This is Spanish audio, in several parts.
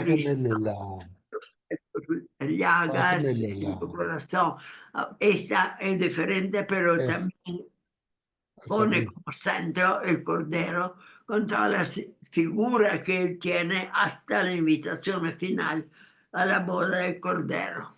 Bájamele la, llagas bájamele en tu la, corazón. Esta es diferente, pero eso, también hasta pone arriba. como centro el Cordero con todas las figuras que él tiene hasta la invitación final a la boda del Cordero.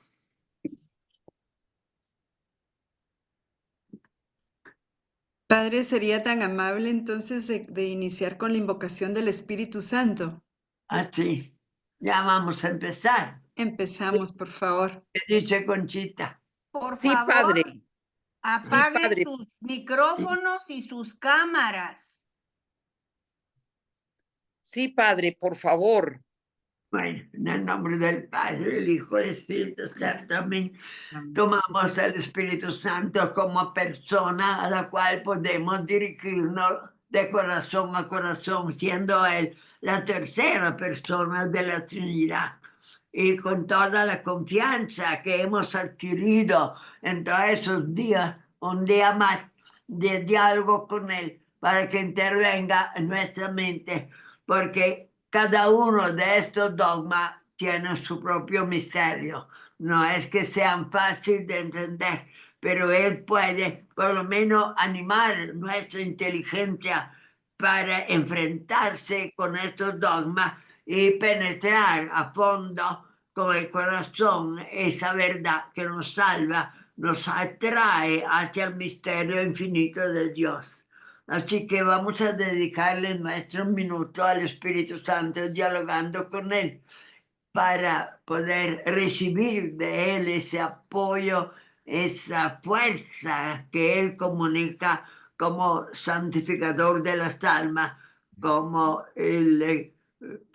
Padre, ¿sería tan amable entonces de iniciar con la invocación del Espíritu Santo? Así, ya vamos a empezar. Empezamos, por favor. ¿Qué dice Conchita? Por Sí, favor, padre. Sí, apaguen padre. sus micrófonos y sus cámaras. Sí, padre, por favor. Bueno, en el nombre del Padre, el Hijo y el Espíritu Santo, amén. Tomamos al Espíritu Santo como persona a la cual podemos dirigirnos de corazón a corazón, siendo Él la tercera persona de la Trinidad. Y con toda la confianza que hemos adquirido en todos esos días, un día más de diálogo con Él, para que intervenga en nuestra mente, porque cada uno de estos dogmas tiene su propio misterio. No es que sean fáciles de entender, pero Él puede por lo menos animar nuestra inteligencia para enfrentarse con estos dogmas y penetrar a fondo con el corazón esa verdad que nos salva, nos atrae hacia el misterio infinito de Dios. Así que vamos a dedicarle nuestro minuto al Espíritu Santo dialogando con Él para poder recibir de Él ese apoyo, esa fuerza que Él comunica como santificador de las almas, como el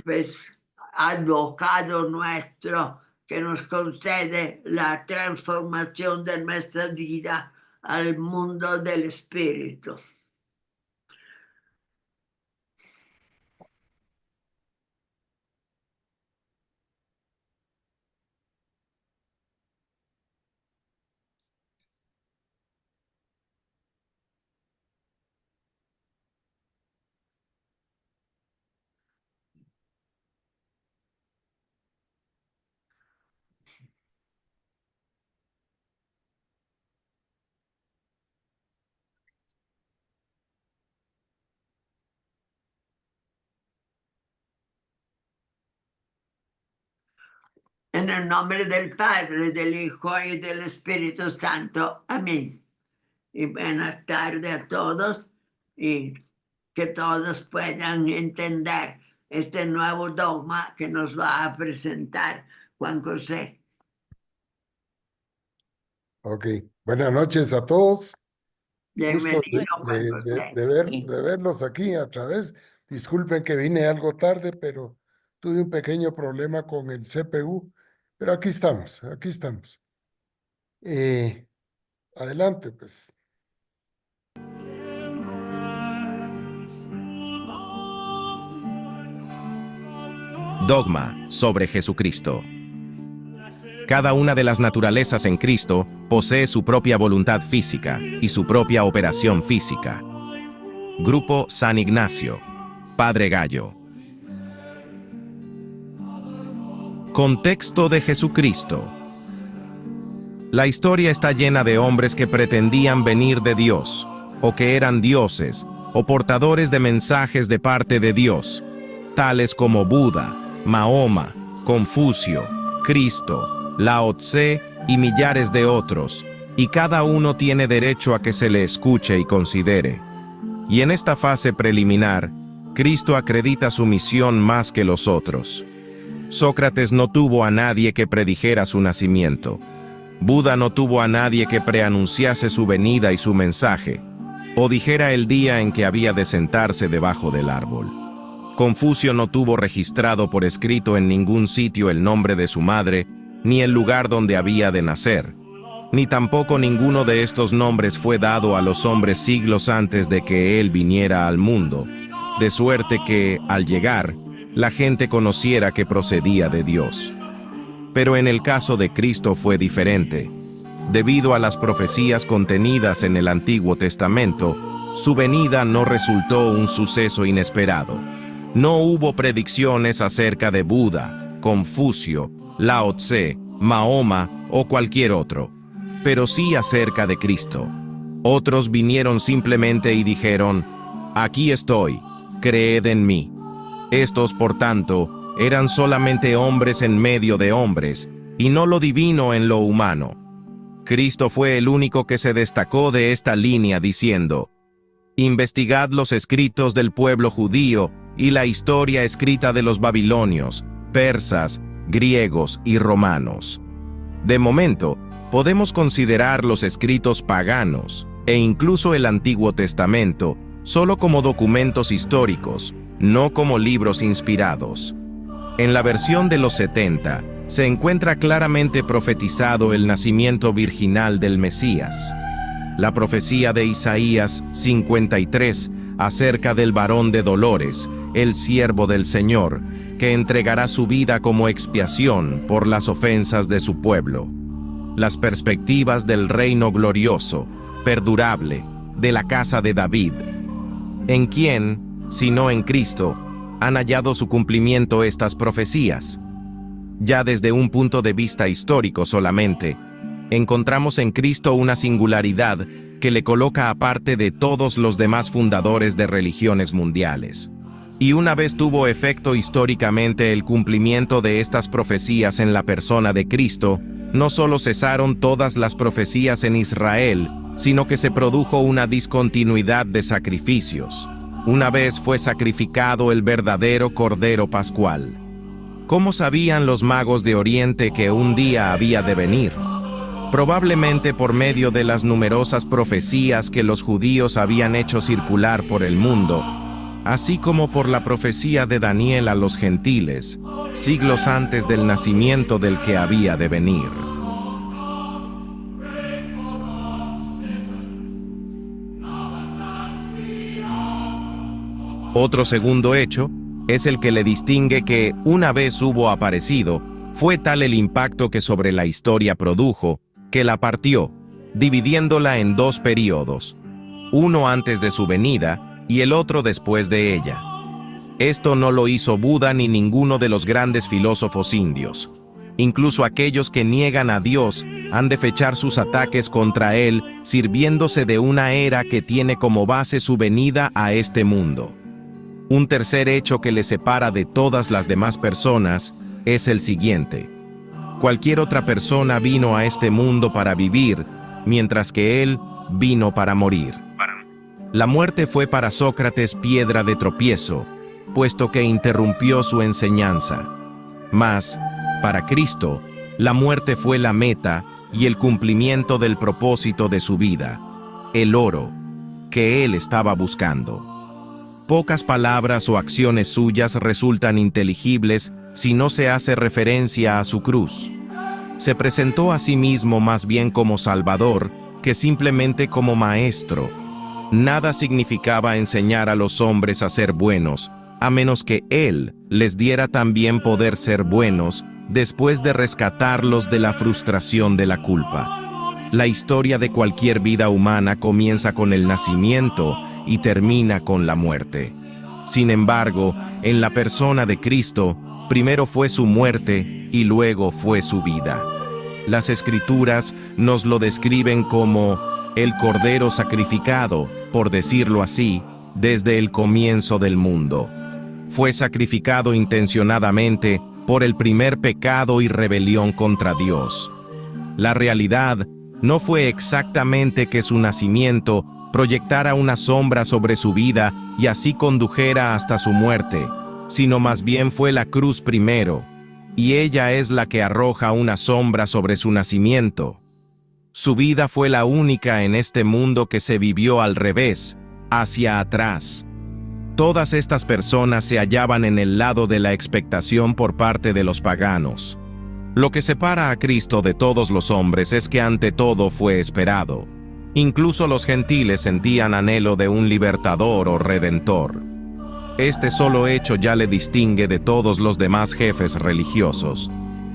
pues, advocado nuestro que nos concede la transformación de nuestra vida al mundo del Espíritu. En el nombre del Padre, del Hijo y del Espíritu Santo. Amén. Y buenas tardes a todos y que todos puedan entender este nuevo dogma que nos va a presentar Juan José. Ok, buenas noches a todos. Gusto Bienvenido, Juan José. de verlos aquí otra vez. Disculpen que vine algo tarde, pero tuve un pequeño problema con el CPU. Pero aquí estamos, aquí estamos. Adelante, pues. Dogma sobre Jesucristo. Cada una de las naturalezas en Cristo posee su propia voluntad física y su propia operación física. Grupo San Ignacio, Padre Gallo. Contexto de Jesucristo. La historia está llena de hombres que pretendían venir de Dios, o que eran dioses, o portadores de mensajes de parte de Dios, tales como Buda, Mahoma, Confucio, Cristo, Lao Tse y millares de otros, y cada uno tiene derecho a que se le escuche y considere. Y en esta fase preliminar, Cristo acredita su misión más que los otros. Sócrates no tuvo a nadie que predijera su nacimiento. Buda no tuvo a nadie que preanunciase su venida y su mensaje, o dijera el día en que había de sentarse debajo del árbol. Confucio no tuvo registrado por escrito en ningún sitio el nombre de su madre, ni el lugar donde había de nacer, ni tampoco ninguno de estos nombres fue dado a los hombres siglos antes de que él viniera al mundo, de suerte que, al llegar, la gente conociera que procedía de Dios. Pero en el caso de Cristo fue diferente. Debido a las profecías contenidas en el Antiguo Testamento, su venida no resultó un suceso inesperado. No hubo predicciones acerca de Buda, Confucio, Lao Tse, Mahoma o cualquier otro, pero sí acerca de Cristo. Otros vinieron simplemente y dijeron: «Aquí estoy, creed en mí». Estos, por tanto, eran solamente hombres en medio de hombres, y no lo divino en lo humano. Cristo fue el único que se destacó de esta línea diciendo: «Investigad los escritos del pueblo judío y la historia escrita de los babilonios, persas, griegos y romanos». De momento, podemos considerar los escritos paganos e incluso el Antiguo Testamento solo como documentos históricos, no como libros inspirados. En la versión de los 70 se encuentra claramente profetizado el nacimiento virginal del Mesías. La profecía de Isaías 53 acerca del varón de dolores, el siervo del Señor, que entregará su vida como expiación por las ofensas de su pueblo. Las perspectivas del reino glorioso, perdurable, de la casa de David. ¿En quién, sino en Cristo, han hallado su cumplimiento estas profecías? Ya desde un punto de vista histórico solamente, encontramos en Cristo una singularidad que le coloca aparte de todos los demás fundadores de religiones mundiales. Y una vez tuvo efecto históricamente el cumplimiento de estas profecías en la persona de Cristo, no solo cesaron todas las profecías en Israel, sino que se produjo una discontinuidad de sacrificios. Una vez fue sacrificado el verdadero Cordero Pascual. ¿Cómo sabían los magos de Oriente que un día había de venir? Probablemente por medio de las numerosas profecías que los judíos habían hecho circular por el mundo, así como por la profecía de Daniel a los gentiles, siglos antes del nacimiento del que había de venir. Otro segundo hecho es el que le distingue que, una vez hubo aparecido, fue tal el impacto que sobre la historia produjo, que la partió, dividiéndola en dos períodos, uno antes de su venida y el otro después de ella. Esto no lo hizo Buda ni ninguno de los grandes filósofos indios. Incluso aquellos que niegan a Dios han de fechar sus ataques contra él sirviéndose de una era que tiene como base su venida a este mundo. Un tercer hecho que le separa de todas las demás personas es el siguiente. Cualquier otra persona vino a este mundo para vivir, mientras que él vino para morir. La muerte fue para Sócrates piedra de tropiezo, puesto que interrumpió su enseñanza. Mas, para Cristo, la muerte fue la meta y el cumplimiento del propósito de su vida, el oro que él estaba buscando. Pocas palabras o acciones suyas resultan inteligibles si no se hace referencia a su cruz. Se presentó a sí mismo más bien como Salvador que simplemente como Maestro. Nada significaba enseñar a los hombres a ser buenos, a menos que Él les diera también poder ser buenos después de rescatarlos de la frustración de la culpa. La historia de cualquier vida humana comienza con el nacimiento y termina con la muerte. Sin embargo, en la persona de Cristo, primero fue su muerte y luego fue su vida. Las Escrituras nos lo describen como el Cordero sacrificado, por decirlo así, desde el comienzo del mundo. Fue sacrificado intencionadamente por el primer pecado y rebelión contra Dios. La realidad no fue exactamente que su nacimiento proyectara una sombra sobre su vida y así condujera hasta su muerte, sino más bien fue la cruz primero, y ella es la que arroja una sombra sobre su nacimiento. Su vida fue la única en este mundo que se vivió al revés, hacia atrás. Todas estas personas se hallaban en el lado de la expectación por parte de los paganos. Lo que separa a Cristo de todos los hombres es que ante todo fue esperado. Incluso los gentiles sentían anhelo de un libertador o redentor. Este solo hecho ya le distingue de todos los demás jefes religiosos.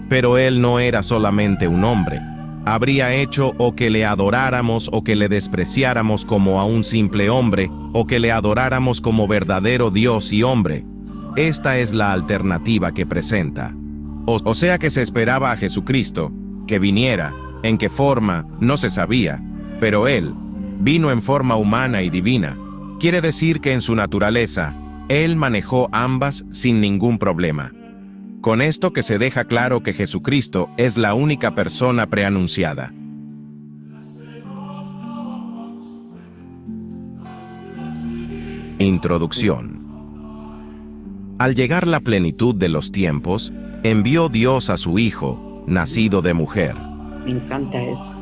Pero él no era solamente un hombre. Habría hecho o que le adoráramos o que le despreciáramos como a un simple hombre, o que le adoráramos como verdadero Dios y hombre. Esta es la alternativa que presenta. O sea que se esperaba a Jesucristo, que viniera, en qué forma, no se sabía, pero Él vino en forma humana y divina. Quiere decir que en su naturaleza, Él manejó ambas sin ningún problema. Con esto que se deja claro que Jesucristo es la única persona preanunciada. Introducción. Al llegar la plenitud de los tiempos, envió Dios a su Hijo, nacido de mujer. Me encanta eso.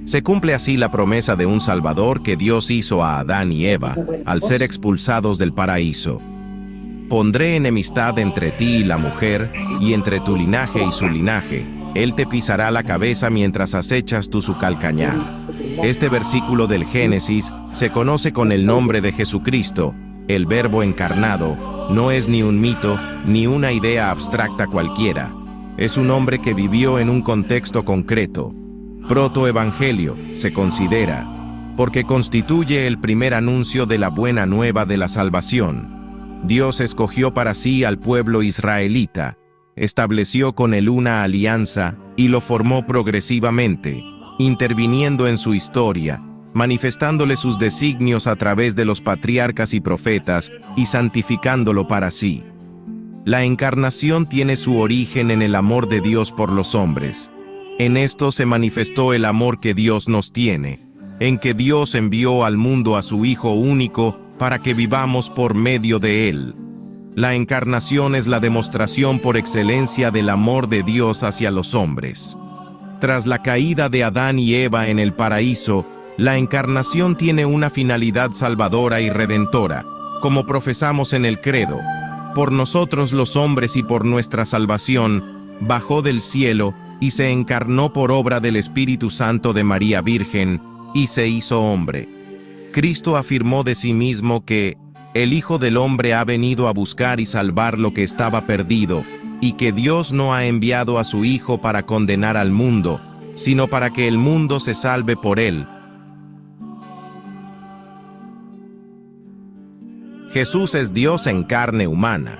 Se cumple así la promesa de un Salvador que Dios hizo a Adán y Eva al ser expulsados del paraíso. Pondré enemistad entre ti y la mujer, y entre tu linaje y su linaje. Él te pisará la cabeza mientras acechas tú su calcañar. Este versículo del Génesis se conoce con el nombre de Jesucristo. El Verbo encarnado no es ni un mito ni una idea abstracta cualquiera. Es un hombre que vivió en un contexto concreto. Protoevangelio se considera, porque constituye el primer anuncio de la buena nueva de la salvación. Dios escogió para sí al pueblo israelita, estableció con él una alianza y lo formó progresivamente, interviniendo en su historia, manifestándole sus designios a través de los patriarcas y profetas y santificándolo para sí. La encarnación tiene su origen en el amor de Dios por los hombres. En esto se manifestó el amor que Dios nos tiene, en que Dios envió al mundo a su Hijo único para que vivamos por medio de Él. La encarnación es la demostración por excelencia del amor de Dios hacia los hombres. Tras la caída de Adán y Eva en el paraíso, la encarnación tiene una finalidad salvadora y redentora, como profesamos en el credo. Por nosotros los hombres y por nuestra salvación, bajó del cielo y se encarnó por obra del Espíritu Santo de María Virgen, y se hizo hombre. Cristo afirmó de sí mismo que el Hijo del Hombre ha venido a buscar y salvar lo que estaba perdido, y que Dios no ha enviado a su Hijo para condenar al mundo, sino para que el mundo se salve por él. Jesús es Dios en carne humana.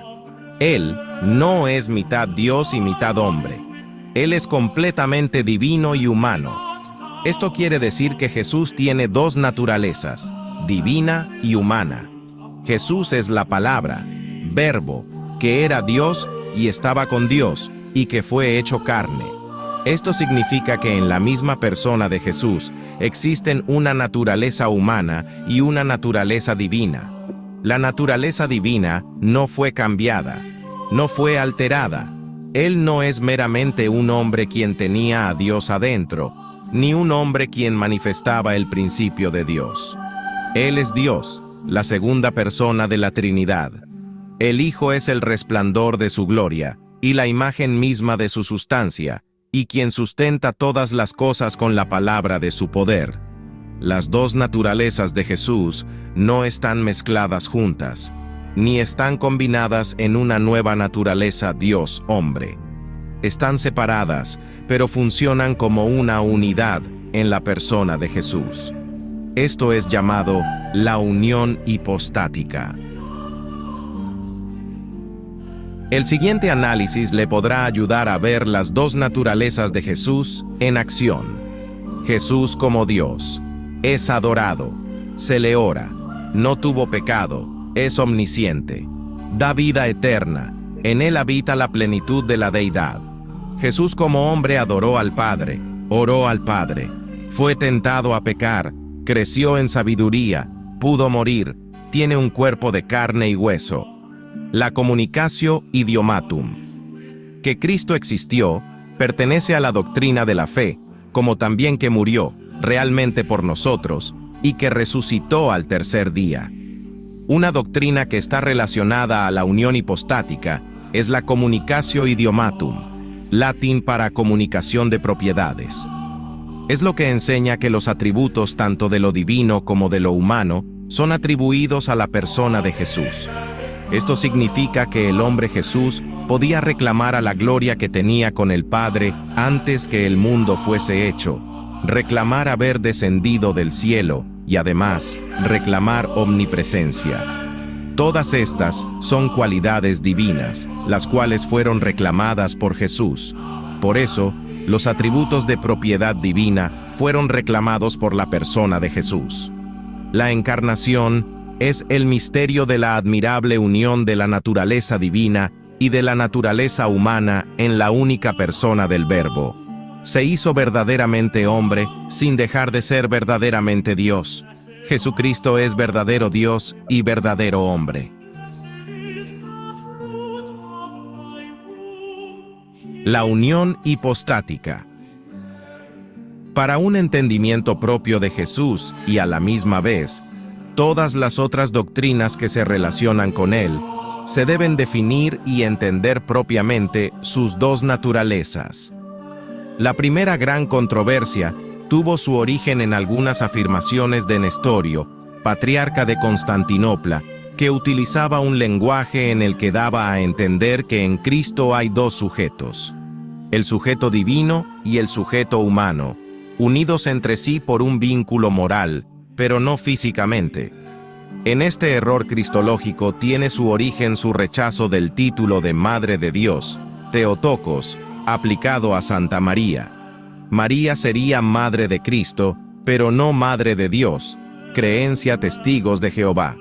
Él no es mitad Dios y mitad hombre. Él es completamente divino y humano. Esto quiere decir que Jesús tiene dos naturalezas, divina y humana. Jesús es la palabra, verbo, que era Dios y estaba con Dios, y que fue hecho carne. Esto significa que en la misma persona de Jesús existen una naturaleza humana y una naturaleza divina. La naturaleza divina no fue cambiada, no fue alterada. Él no es meramente un hombre quien tenía a Dios adentro, ni un hombre quien manifestaba el principio de Dios. Él es Dios, la segunda persona de la Trinidad. El Hijo es el resplandor de su gloria, y la imagen misma de su sustancia, y quien sustenta todas las cosas con la palabra de su poder. Las dos naturalezas de Jesús no están mezcladas juntas, ni están combinadas en una nueva naturaleza Dios-hombre. Están separadas, pero funcionan como una unidad en la persona de Jesús. Esto es llamado la unión hipostática. El siguiente análisis le podrá ayudar a ver las dos naturalezas de Jesús en acción. Jesús como Dios. Es adorado, se le ora, no tuvo pecado, es omnisciente, da vida eterna, en él habita la plenitud de la deidad. Jesús como hombre adoró al Padre, oró al Padre, fue tentado a pecar, creció en sabiduría, pudo morir, tiene un cuerpo de carne y hueso. La communicatio idiomatum. Que Cristo existió, pertenece a la doctrina de la fe, como también que murió, realmente por nosotros, y que resucitó al tercer día. Una doctrina que está relacionada a la unión hipostática es la communicatio idiomatum, latín para comunicación de propiedades. Es lo que enseña que los atributos tanto de lo divino como de lo humano son atribuidos a la persona de Jesús. Esto significa que el hombre Jesús podía reclamar a la gloria que tenía con el Padre antes que el mundo fuese hecho, reclamar haber descendido del cielo y además reclamar omnipresencia. Todas estas son cualidades divinas, las cuales fueron reclamadas por Jesús. Por eso, los atributos de propiedad divina fueron reclamados por la persona de Jesús. La encarnación es el misterio de la admirable unión de la naturaleza divina y de la naturaleza humana en la única persona del Verbo. Se hizo verdaderamente hombre sin dejar de ser verdaderamente Dios. Jesucristo es verdadero Dios y verdadero hombre. La unión hipostática. Para un entendimiento propio de Jesús y a la misma vez, todas las otras doctrinas que se relacionan con él, se deben definir y entender propiamente sus dos naturalezas. La primera gran controversia tuvo su origen en algunas afirmaciones de Nestorio, patriarca de Constantinopla, que utilizaba un lenguaje en el que daba a entender que en Cristo hay dos sujetos, el sujeto divino y el sujeto humano, unidos entre sí por un vínculo moral, pero no físicamente. En este error cristológico tiene su origen su rechazo del título de Madre de Dios, Theotokos, aplicado a Santa María. María sería Madre de Cristo, pero no Madre de Dios, creencia Testigos de Jehová.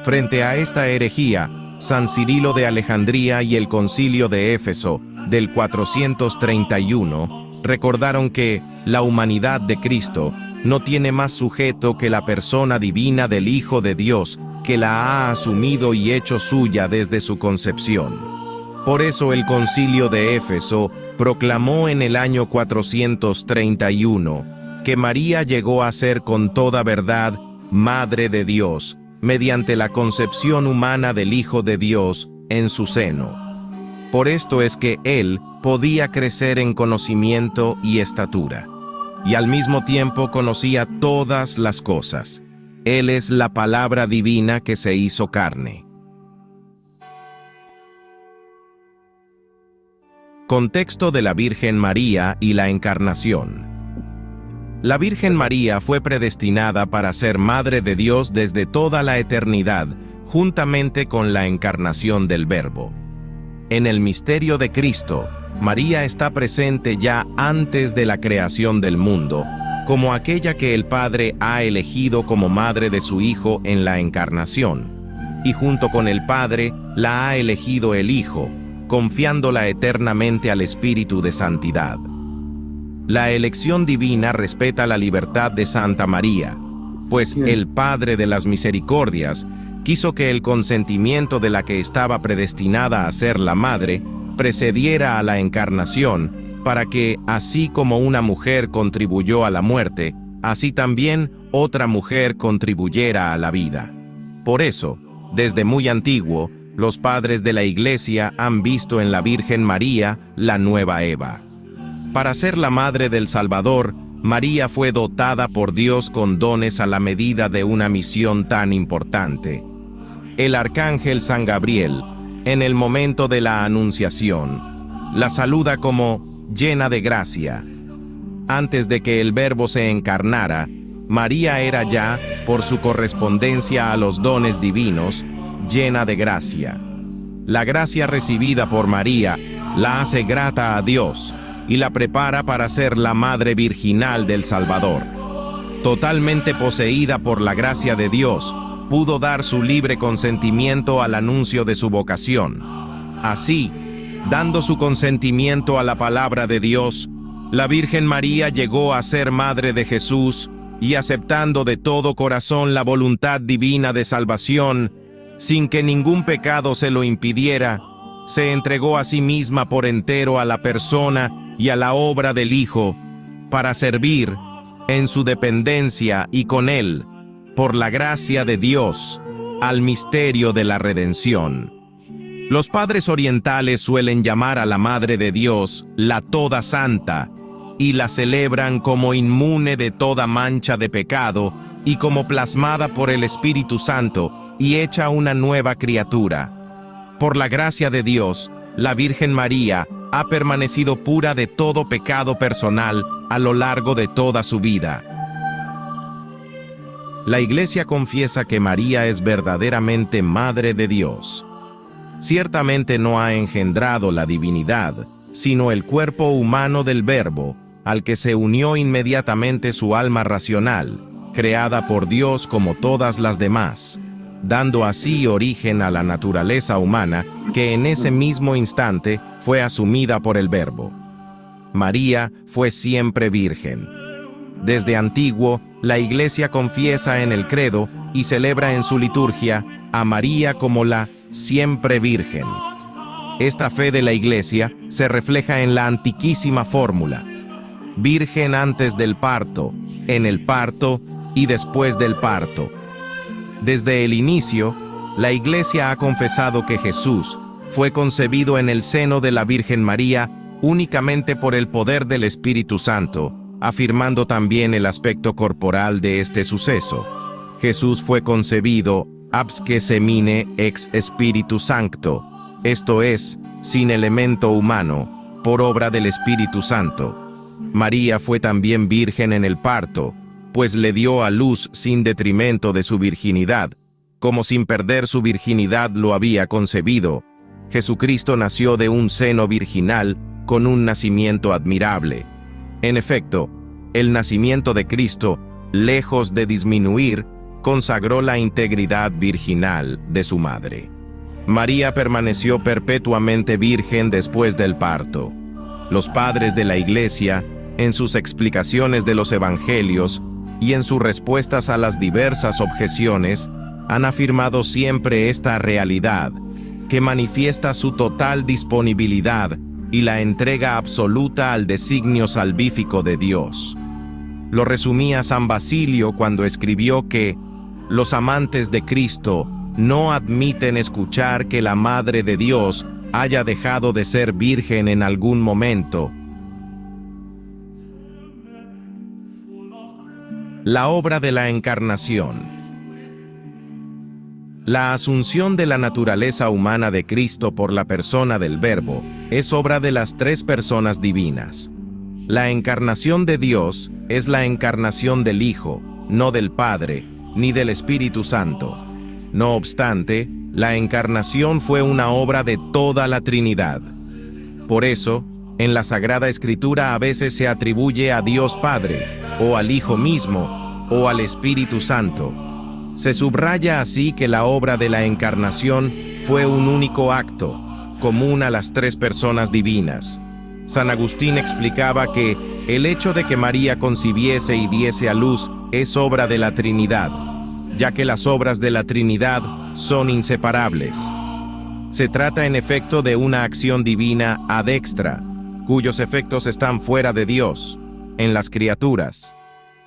Frente a esta herejía, San Cirilo de Alejandría y el Concilio de Éfeso, del 431, recordaron que la humanidad de Cristo no tiene más sujeto que la persona divina del Hijo de Dios, que la ha asumido y hecho suya desde su concepción. Por eso el Concilio de Éfeso proclamó en el año 431 que María llegó a ser con toda verdad Madre de Dios, mediante la concepción humana del Hijo de Dios en su seno. Por esto es que él podía crecer en conocimiento y estatura, y al mismo tiempo conocía todas las cosas. Él es la palabra divina que se hizo carne. Contexto de la Virgen María y la Encarnación. La Virgen María fue predestinada para ser Madre de Dios desde toda la eternidad, juntamente con la encarnación del Verbo. En el misterio de Cristo, María está presente ya antes de la creación del mundo, como aquella que el Padre ha elegido como madre de su Hijo en la encarnación, y junto con el Padre la ha elegido el Hijo, confiándola eternamente al Espíritu de Santidad. La elección divina respeta la libertad de Santa María, pues el Padre de las Misericordias quiso que el consentimiento de la que estaba predestinada a ser la madre precediera a la encarnación, para que, así como una mujer contribuyó a la muerte, así también otra mujer contribuyera a la vida. Por eso, desde muy antiguo, los padres de la Iglesia han visto en la Virgen María la nueva Eva. Para ser la madre del Salvador, María fue dotada por Dios con dones a la medida de una misión tan importante. El arcángel San Gabriel, en el momento de la Anunciación, la saluda como llena de gracia. Antes de que el Verbo se encarnara, María era ya, por su correspondencia a los dones divinos, llena de gracia. La gracia recibida por María la hace grata a Dios y la prepara para ser la madre virginal del Salvador. Totalmente poseída por la gracia de Dios, pudo dar su libre consentimiento al anuncio de su vocación. Así, dando su consentimiento a la palabra de Dios, la Virgen María llegó a ser madre de Jesús y, aceptando de todo corazón la voluntad divina de salvación, sin que ningún pecado se lo impidiera, se entregó a sí misma por entero a la persona y a la obra del Hijo, para servir, en su dependencia y con él, por la gracia de Dios, al misterio de la redención. Los padres orientales suelen llamar a la Madre de Dios la Toda Santa, y la celebran como inmune de toda mancha de pecado y como plasmada por el Espíritu Santo y hecha una nueva criatura. Por la gracia de Dios, la Virgen María ha permanecido pura de todo pecado personal a lo largo de toda su vida. la Iglesia confiesa que María es verdaderamente Madre de Dios. Ciertamente no ha engendrado la divinidad, sino el cuerpo humano del Verbo, al que se unió inmediatamente su alma racional, creada por Dios como todas las demás, dando así origen a la naturaleza humana que en ese mismo instante fue asumida por el Verbo. María fue siempre virgen. Desde antiguo, la Iglesia confiesa en el credo y celebra en su liturgia a María como la siempre virgen. Esta fe de la Iglesia se refleja en la antiquísima fórmula: virgen antes del parto, en el parto y después del parto. Desde el inicio, la Iglesia ha confesado que Jesús fue concebido en el seno de la Virgen María únicamente por el poder del Espíritu Santo, afirmando también el aspecto corporal de este suceso. Jesús fue concebido absque semine ex Spiritu Sancto, esto es, sin elemento humano, por obra del Espíritu Santo. María fue también virgen en el parto, pues le dio a luz sin detrimento de su virginidad, como sin perder su virginidad lo había concebido. Jesucristo nació de un seno virginal con un nacimiento admirable. En efecto, el nacimiento de Cristo, lejos de disminuir, consagró la integridad virginal de su madre. María permaneció perpetuamente virgen después del parto. Los padres de la Iglesia, en sus explicaciones de los evangelios y en sus respuestas a las diversas objeciones, han afirmado siempre esta realidad, que manifiesta su total disponibilidad y la entrega absoluta al designio salvífico de Dios. Lo resumía San Basilio cuando escribió que los amantes de Cristo no admiten escuchar que la Madre de Dios haya dejado de ser virgen en algún momento. La obra de la Encarnación. La asunción de la naturaleza humana de Cristo por la persona del Verbo es obra de las tres personas divinas. La encarnación de Dios es la encarnación del Hijo, no del Padre, ni del Espíritu Santo. No obstante, la encarnación fue una obra de toda la Trinidad. Por eso, en la Sagrada Escritura a veces se atribuye a Dios Padre, o al Hijo mismo, o al Espíritu Santo. Se subraya así que la obra de la encarnación fue un único acto, común a las tres personas divinas. San Agustín explicaba que el hecho de que María concibiese y diese a luz es obra de la Trinidad, ya que las obras de la Trinidad son inseparables. Se trata en efecto de una acción divina ad extra, cuyos efectos están fuera de Dios, en las criaturas,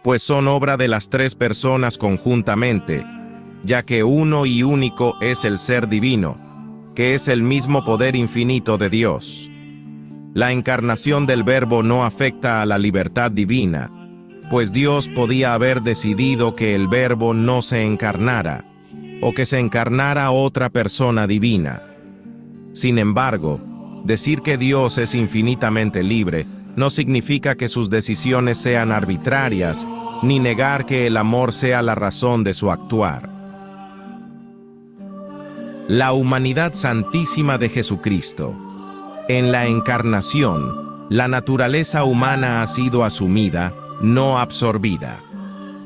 pues son obra de las tres personas conjuntamente, ya que uno y único es el ser divino, que es el mismo poder infinito de Dios. La encarnación del Verbo no afecta a la libertad divina, pues Dios podía haber decidido que el Verbo no se encarnara, o que se encarnara otra persona divina. Sin embargo, decir que Dios es infinitamente libre no significa que sus decisiones sean arbitrarias, ni negar que el amor sea la razón de su actuar. La humanidad santísima de Jesucristo. En la encarnación, la naturaleza humana ha sido asumida, no absorbida.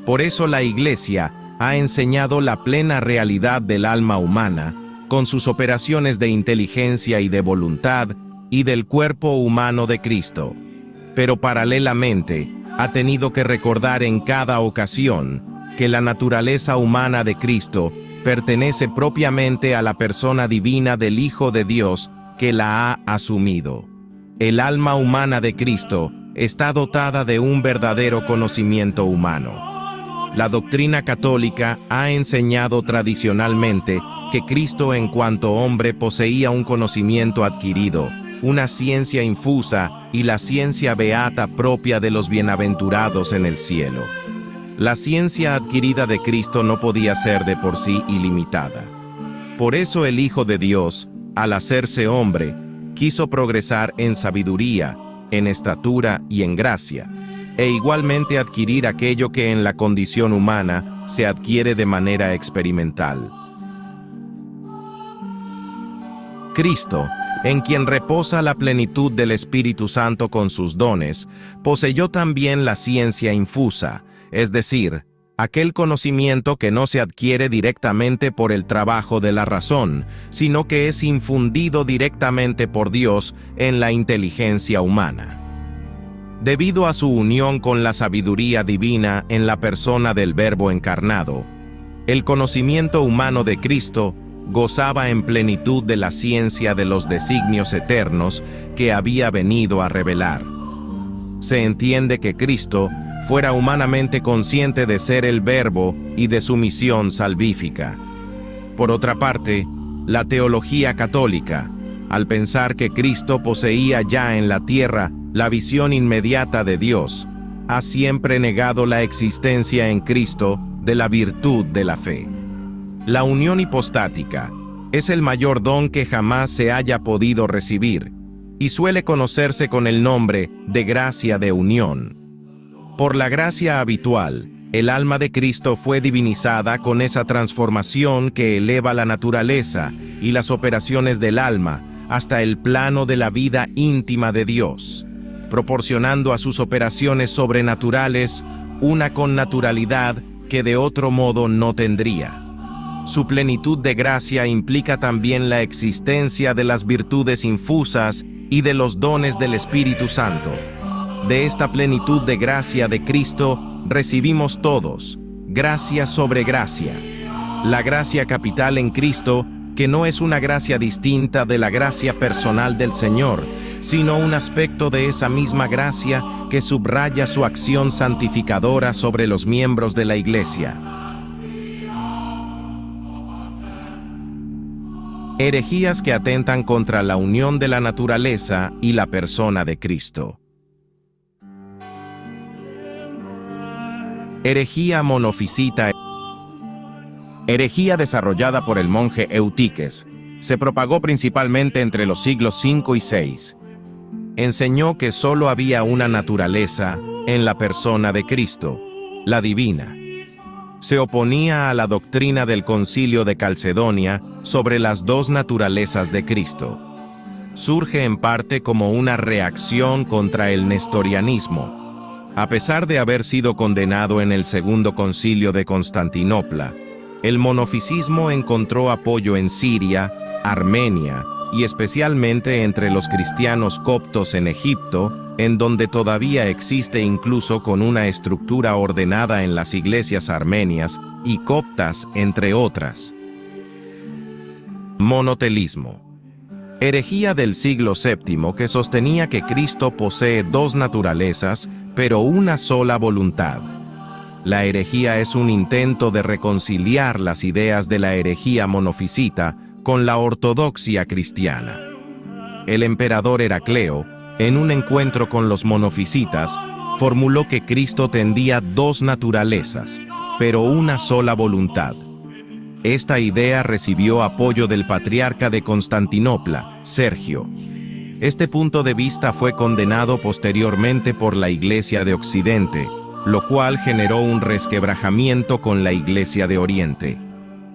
Por eso la Iglesia ha enseñado la plena realidad del alma humana, con sus operaciones de inteligencia y de voluntad, y del cuerpo humano de Cristo. Pero paralelamente, ha tenido que recordar en cada ocasión que la naturaleza humana de Cristo pertenece propiamente a la persona divina del Hijo de Dios que la ha asumido. El alma humana de Cristo está dotada de un verdadero conocimiento humano. La doctrina católica ha enseñado tradicionalmente que Cristo en cuanto hombre poseía un conocimiento adquirido, una ciencia infusa y la ciencia beata propia de los bienaventurados en el cielo. La ciencia adquirida de Cristo no podía ser de por sí ilimitada. Por eso el Hijo de Dios, al hacerse hombre, quiso progresar en sabiduría, en estatura y en gracia, e igualmente adquirir aquello que en la condición humana se adquiere de manera experimental. Cristo, en quien reposa la plenitud del Espíritu Santo con sus dones, poseyó también la ciencia infusa, es decir, aquel conocimiento que no se adquiere directamente por el trabajo de la razón, sino que es infundido directamente por Dios en la inteligencia humana. Debido a su unión con la sabiduría divina en la persona del Verbo encarnado, el conocimiento humano de Cristo gozaba en plenitud de la ciencia de los designios eternos que había venido a revelar. Se entiende que Cristo fuera humanamente consciente de ser el Verbo y de su misión salvífica. Por otra parte, la teología católica, al pensar que Cristo poseía ya en la tierra la visión inmediata de Dios, ha siempre negado la existencia en Cristo de la virtud de la fe. La unión hipostática es el mayor don que jamás se haya podido recibir y suele conocerse con el nombre de gracia de unión. Por la gracia habitual, el alma de Cristo fue divinizada con esa transformación que eleva la naturaleza y las operaciones del alma hasta el plano de la vida íntima de Dios, proporcionando a sus operaciones sobrenaturales una connaturalidad que de otro modo no tendría. Su plenitud de gracia implica también la existencia de las virtudes infusas y de los dones del Espíritu Santo. De esta plenitud de gracia de Cristo recibimos todos, gracia sobre gracia. La gracia capital en Cristo, que no es una gracia distinta de la gracia personal del Señor, sino un aspecto de esa misma gracia que subraya su acción santificadora sobre los miembros de la Iglesia. Herejías que atentan contra la unión de la naturaleza y la persona de Cristo. Herejía monofisita. Herejía desarrollada por el monje Eutiques. Se propagó principalmente entre los siglos V y VI. Enseñó que solo había una naturaleza en la persona de Cristo, la divina. Se oponía a la doctrina del Concilio de Calcedonia sobre las dos naturalezas de Cristo. Surge en parte como una reacción contra el nestorianismo. A pesar de haber sido condenado en el Segundo Concilio de Constantinopla, el monofisismo encontró apoyo en Siria, Armenia y especialmente entre los cristianos coptos en Egipto, en donde todavía existe incluso con una estructura ordenada en las iglesias armenias y coptas, entre otras. Monotelismo. Herejía del siglo VII que sostenía que Cristo posee dos naturalezas, pero una sola voluntad. La herejía es un intento de reconciliar las ideas de la herejía monofisita con la ortodoxia cristiana. El emperador Heracleo, en un encuentro con los monofisitas, formuló que Cristo tendría dos naturalezas, pero una sola voluntad. Esta idea recibió apoyo del patriarca de Constantinopla, Sergio. Este punto de vista fue condenado posteriormente por la Iglesia de Occidente, lo cual generó un resquebrajamiento con la Iglesia de Oriente.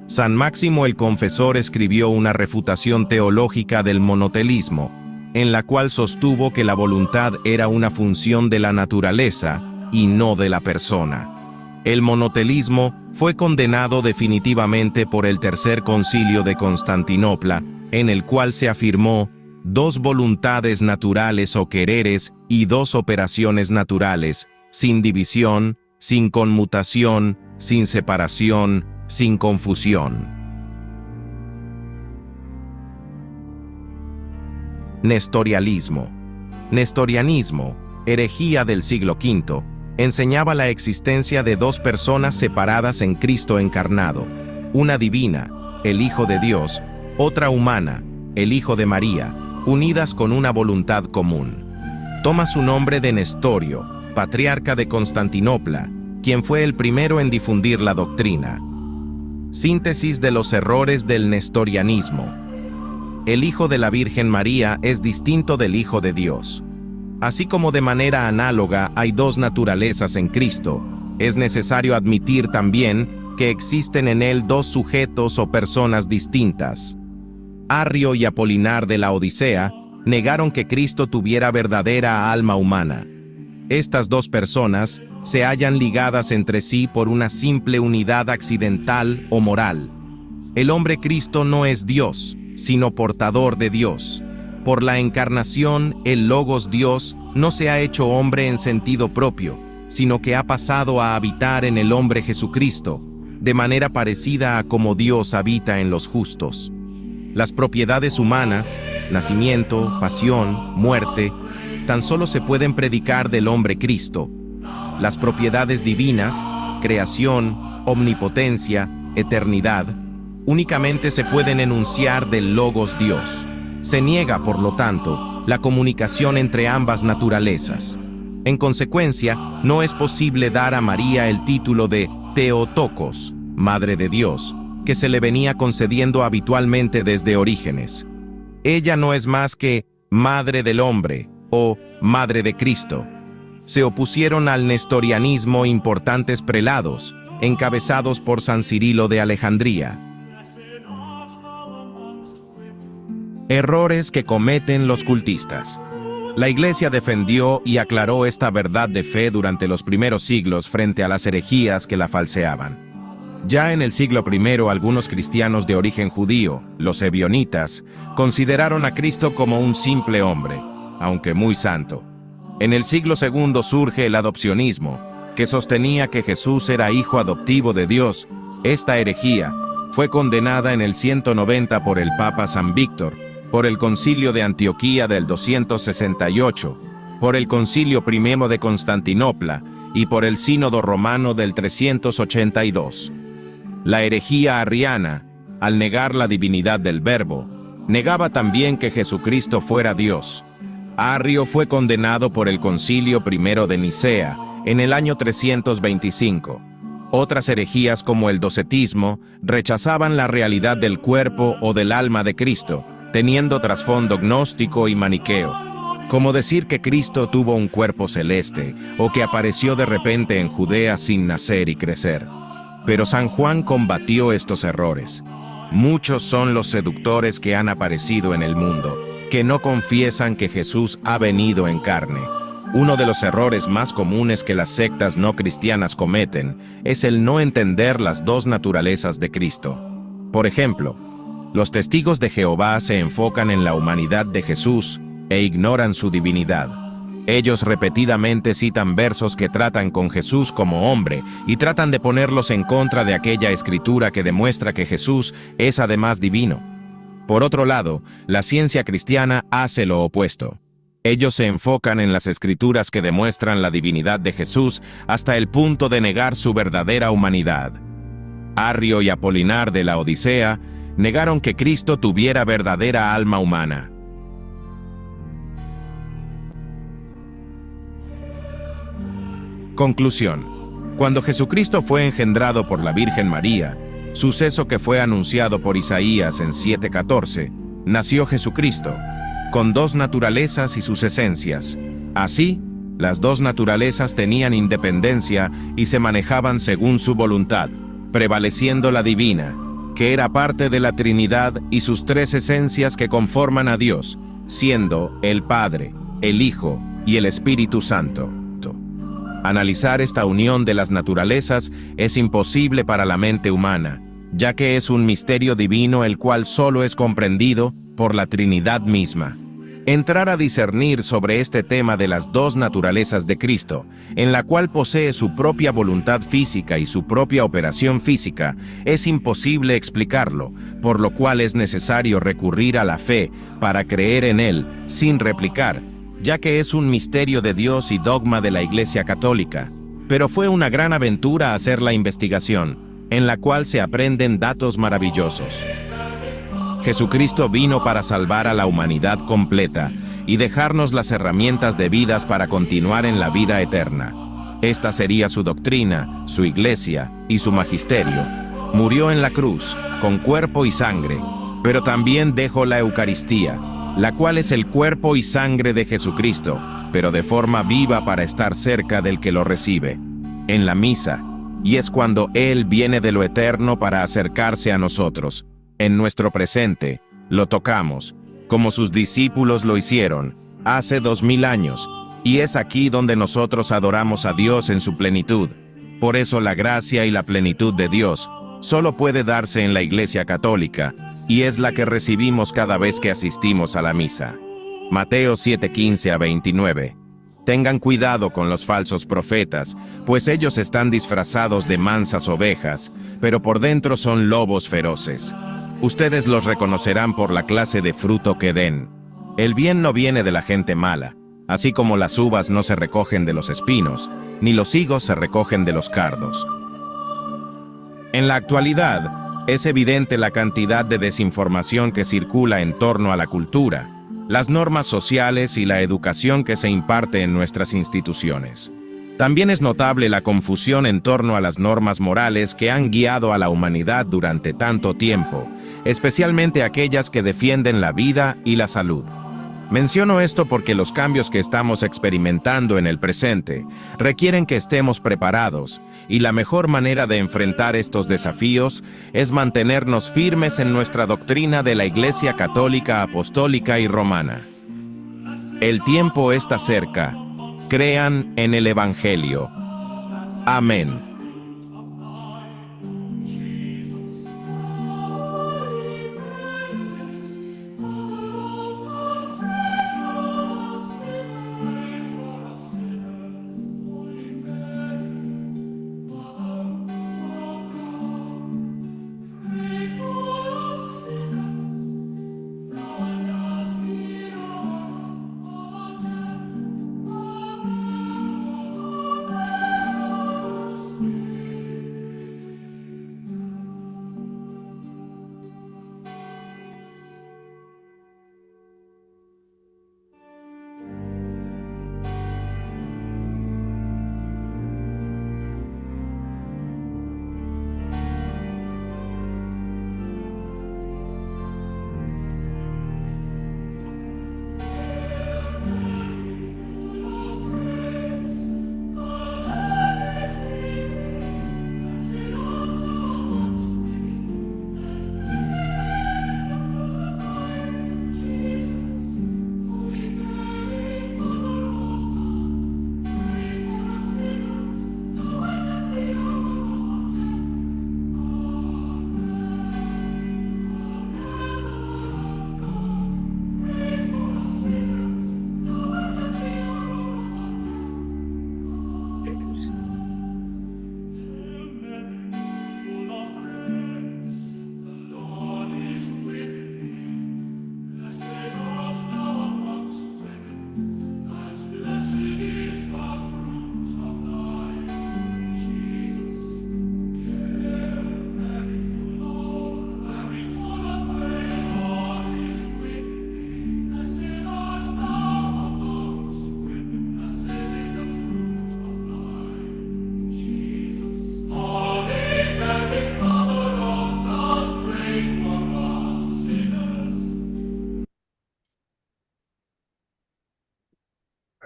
San Máximo el Confesor escribió una refutación teológica del monotelismo, en la cual sostuvo que la voluntad era una función de la naturaleza y no de la persona. El monotelismo fue condenado definitivamente por el Tercer Concilio de Constantinopla, en el cual se afirmó dos voluntades naturales o quereres y dos operaciones naturales, sin división, sin conmutación, sin separación, sin confusión. Nestorialismo. Nestorianismo, herejía del siglo V, enseñaba la existencia de dos personas separadas en Cristo encarnado, una divina, el Hijo de Dios, otra humana, el Hijo de María, unidas con una voluntad común. Toma su nombre de Nestorio, patriarca de Constantinopla, quien fue el primero en difundir la doctrina. Síntesis de los errores del nestorianismo. El Hijo de la Virgen María es distinto del Hijo de Dios. Así como de manera análoga hay dos naturalezas en Cristo, es necesario admitir también que existen en él dos sujetos o personas distintas. Arrio y Apolinar de la Odisea negaron que Cristo tuviera verdadera alma humana. Estas dos personas se hallan ligadas entre sí por una simple unidad accidental o moral. El hombre Cristo no es Dios, sino portador de Dios. Por la encarnación, el Logos Dios no se ha hecho hombre en sentido propio, sino que ha pasado a habitar en el hombre Jesucristo, de manera parecida a como Dios habita en los justos. Las propiedades humanas, nacimiento, pasión, muerte, tan solo se pueden predicar del hombre Cristo. Las propiedades divinas, creación, omnipotencia, eternidad, únicamente se pueden enunciar del Logos Dios. Se niega, por lo tanto, la comunicación entre ambas naturalezas. En consecuencia, no es posible dar a María el título de Theotokos, Madre de Dios, que se le venía concediendo habitualmente desde Orígenes. Ella no es más que Madre del Hombre o Madre de Cristo. Se opusieron al nestorianismo importantes prelados, encabezados por San Cirilo de Alejandría. Errores que cometen los cultistas. La Iglesia defendió y aclaró esta verdad de fe durante los primeros siglos frente a las herejías que la falseaban. Ya en el siglo I, algunos cristianos de origen judío, los ebionitas, consideraron a Cristo como un simple hombre, aunque muy santo. En el siglo II surge el adopcionismo, que sostenía que Jesús era hijo adoptivo de Dios. Esta herejía fue condenada en el 190 por el Papa San Víctor, por el Concilio de Antioquía del 268, por el Concilio I de Constantinopla y por el Sínodo Romano del 382. La herejía arriana, al negar la divinidad del Verbo, negaba también que Jesucristo fuera Dios. Arrio fue condenado por el Concilio I de Nicea en el año 325. Otras herejías como el docetismo rechazaban la realidad del cuerpo o del alma de Cristo, teniendo trasfondo gnóstico y maniqueo, como decir que Cristo tuvo un cuerpo celeste o que apareció de repente en Judea sin nacer y crecer. Pero San Juan combatió estos errores. Muchos son los seductores que han aparecido en el mundo, que no confiesan que Jesús ha venido en carne. Uno de los errores más comunes que las sectas no cristianas cometen es el no entender las dos naturalezas de Cristo. Por ejemplo, los testigos de Jehová se enfocan en la humanidad de Jesús e ignoran su divinidad. Ellos repetidamente citan versos que tratan con Jesús como hombre y tratan de ponerlos en contra de aquella escritura que demuestra que Jesús es además divino. Por otro lado, la ciencia cristiana hace lo opuesto. Ellos se enfocan en las escrituras que demuestran la divinidad de Jesús hasta el punto de negar su verdadera humanidad. Arrio y Apolinar de la Odisea negaron que Cristo tuviera verdadera alma humana. Conclusión. Cuando Jesucristo fue engendrado por la Virgen María, suceso que fue anunciado por Isaías en 7:14, nació Jesucristo, con dos naturalezas y sus esencias. Así, las dos naturalezas tenían independencia y se manejaban según su voluntad, prevaleciendo la divina, que era parte de la Trinidad, y sus tres esencias que conforman a Dios, siendo el Padre, el Hijo y el Espíritu Santo. Analizar esta unión de las naturalezas es imposible para la mente humana, ya que es un misterio divino el cual solo es comprendido por la Trinidad misma. Entrar a discernir sobre este tema de las dos naturalezas de Cristo, en la cual posee su propia voluntad física y su propia operación física, es imposible explicarlo, por lo cual es necesario recurrir a la fe para creer en él sin replicar, ya que es un misterio de Dios y dogma de la Iglesia Católica. Pero fue una gran aventura hacer la investigación, en la cual se aprenden datos maravillosos. Jesucristo vino para salvar a la humanidad completa y dejarnos las herramientas debidas para continuar en la vida eterna. Esta sería su doctrina, su iglesia y su magisterio. Murió en la cruz, con cuerpo y sangre, pero también dejó la Eucaristía, la cual es el cuerpo y sangre de Jesucristo, pero de forma viva para estar cerca del que lo recibe. En la misa, y es cuando Él viene de lo eterno para acercarse a nosotros. En nuestro presente, lo tocamos, como sus discípulos lo hicieron, hace 2000 años, y es aquí donde nosotros adoramos a Dios en su plenitud. Por eso la gracia y la plenitud de Dios solo puede darse en la Iglesia Católica, y es la que recibimos cada vez que asistimos a la misa. Mateo 7:15-29. Tengan cuidado con los falsos profetas, pues ellos están disfrazados de mansas ovejas, pero por dentro son lobos feroces. Ustedes los reconocerán por la clase de fruto que den. El bien no viene de la gente mala, así como las uvas no se recogen de los espinos, ni los higos se recogen de los cardos. En la actualidad, es evidente la cantidad de desinformación que circula en torno a la cultura, las normas sociales y la educación que se imparte en nuestras instituciones. También es notable la confusión en torno a las normas morales que han guiado a la humanidad durante tanto tiempo, especialmente aquellas que defienden la vida y la salud. Menciono esto porque los cambios que estamos experimentando en el presente requieren que estemos preparados, y la mejor manera de enfrentar estos desafíos es mantenernos firmes en nuestra doctrina de la Iglesia Católica, Apostólica y Romana. El tiempo está cerca. Crean en el Evangelio. Amén.